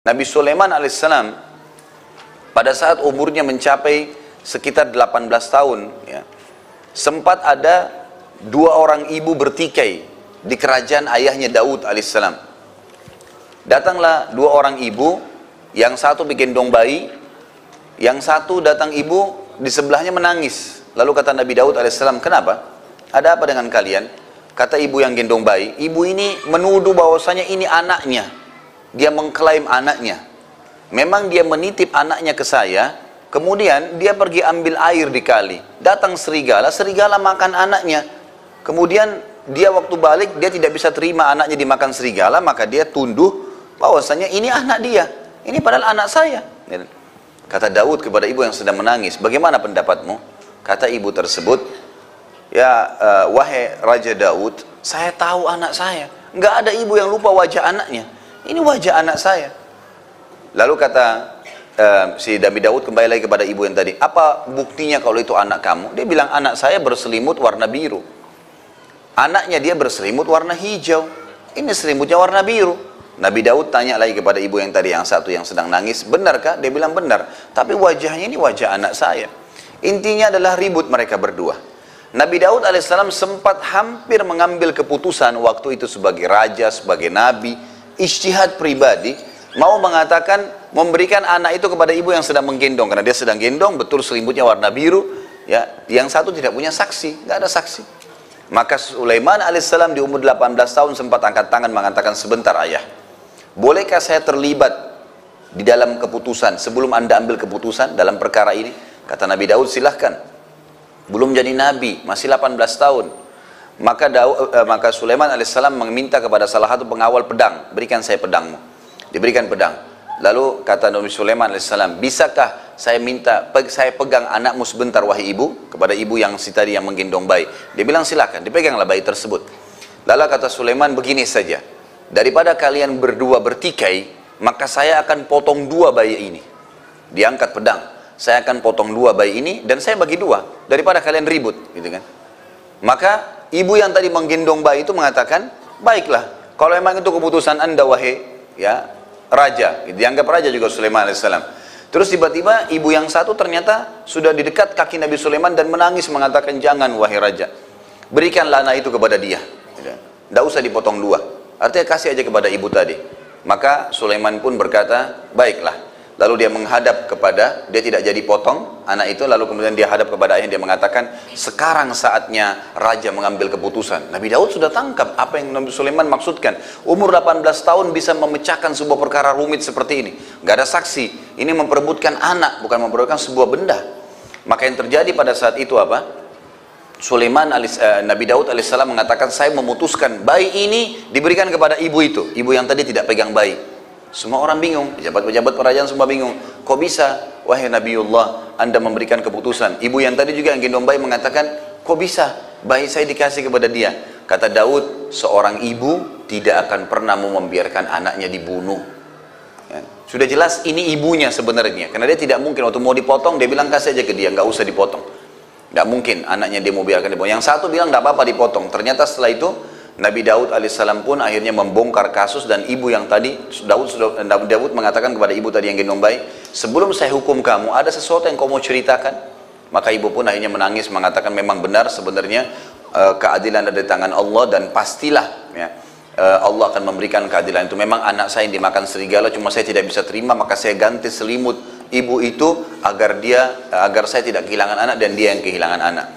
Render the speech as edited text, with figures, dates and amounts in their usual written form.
Nabi Sulaiman alaihissalam pada saat umurnya mencapai sekitar 18 tahun ya, sempat ada dua orang ibu bertikai di kerajaan ayahnya Daud alaihissalam. Datanglah dua orang ibu, yang satu bikin bayi, yang satu datang ibu di sebelahnya menangis. Lalu kata Nabi Daud alaihissalam, kenapa? Ada apa dengan kalian? Kata ibu yang gendong bayi, ibu ini menuduh bahwasanya ini anaknya. Dia mengklaim anaknya. Memang dia menitip anaknya ke saya, kemudian dia pergi ambil air di kali. Datang serigala, serigala makan anaknya. Kemudian dia waktu balik, dia tidak bisa terima anaknya dimakan serigala, maka dia tunduh bahwasanya ini anak dia. Ini padahal anak saya. Kata Daud kepada ibu yang sedang menangis, bagaimana pendapatmu? Kata ibu tersebut, ya wahai Raja Daud, saya tahu anak saya. Nggak ada ibu yang lupa wajah anaknya. Ini wajah anak saya. Lalu kata si Nabi Daud kembali lagi kepada ibu yang tadi, apa buktinya kalau itu anak kamu? Dia bilang, anak saya berselimut warna biru. Anaknya dia berselimut warna hijau. Ini selimutnya warna biru. Nabi Daud tanya lagi kepada ibu yang tadi, yang satu yang sedang nangis, benarkah? Dia bilang benar. Tapi wajahnya ini wajah anak saya. Intinya adalah ribut mereka berdua. Nabi Daud alaihissalam sempat hampir mengambil keputusan waktu itu sebagai raja, sebagai nabi, ijtihad pribadi, mau mengatakan memberikan anak itu kepada ibu yang sedang menggendong, karena dia sedang gendong, betul selimutnya warna biru, ya. Yang satu tidak punya saksi, nggak ada saksi. Maka Sulaiman alaihissalam di umur 18 tahun sempat angkat tangan mengatakan, sebentar ayah, bolehkah saya terlibat di dalam keputusan sebelum anda ambil keputusan dalam perkara ini? Kata Nabi Daud, silahkan. Belum jadi nabi, masih 18 tahun. Maka Sulaiman alaihissalam meminta kepada salah satu pengawal pedang, berikan saya pedangmu. Diberikan pedang. Lalu kata Nabi Sulaiman alaihissalam, bisakah saya pegang anakmu sebentar wahai ibu? Kepada ibu yang si tadi yang menggendong bayi. Dia bilang silakan, dipeganglah bayi tersebut. Lalu kata Sulaiman, begini saja, daripada kalian berdua bertikai, maka saya akan potong dua bayi ini. Diangkat pedang, saya akan potong dua bayi ini dan saya bagi dua, daripada kalian ribut, gitu kan? Maka ibu yang tadi menggendong bayi itu mengatakan, baiklah, kalau memang itu keputusan anda wahai ya raja, dianggap raja juga Sulaiman alaihissalam. Terus tiba-tiba ibu yang satu ternyata sudah di dekat kaki Nabi Sulaiman dan menangis mengatakan, jangan wahai raja, berikanlah anak itu kepada dia, tidak usah dipotong dua, artinya kasih aja kepada ibu tadi. Maka Sulaiman pun berkata, baiklah. Lalu dia menghadap kepada, dia tidak jadi potong anak itu, lalu kemudian dia hadap kepada ayahnya, dia mengatakan, sekarang saatnya raja mengambil keputusan. Nabi Daud sudah tangkap apa yang Nabi Sulaiman maksudkan. Umur 18 tahun bisa memecahkan sebuah perkara rumit seperti ini. Gak ada saksi, ini memperebutkan anak, bukan memperebutkan sebuah benda. Maka yang terjadi pada saat itu apa? Nabi Daud alaihissalam mengatakan, saya memutuskan bayi ini diberikan kepada ibu itu, ibu yang tadi tidak pegang bayi. Semua orang bingung, pejabat-pejabat kerajaan semua bingung. Kok bisa, wahai Nabiullah, anda memberikan keputusan? Ibu yang tadi juga yang gendong bayi mengatakan, kok bisa, bayi saya dikasih kepada dia? Kata Daud, seorang ibu tidak akan pernah mau membiarkan anaknya dibunuh. Ya. Sudah jelas ini ibunya sebenarnya, karena dia tidak mungkin waktu mau dipotong, dia bilang kasih aja ke dia, nggak usah dipotong. Nggak mungkin anaknya dia mau biarkan dipotong. Yang satu bilang nggak apa-apa dipotong. Ternyata setelah itu Nabi Daud alaihissalam pun akhirnya membongkar kasus, dan ibu yang tadi Daud mengatakan kepada ibu tadi yang gendong bayi, sebelum saya hukum kamu, ada sesuatu yang kau mau ceritakan? Maka ibu pun akhirnya menangis mengatakan, memang benar sebenarnya keadilan ada di tangan Allah, dan pastilah ya, Allah akan memberikan keadilan itu. Memang anak saya yang dimakan serigala, cuma saya tidak bisa terima, maka saya ganti selimut ibu itu agar saya tidak kehilangan anak dan dia yang kehilangan anak.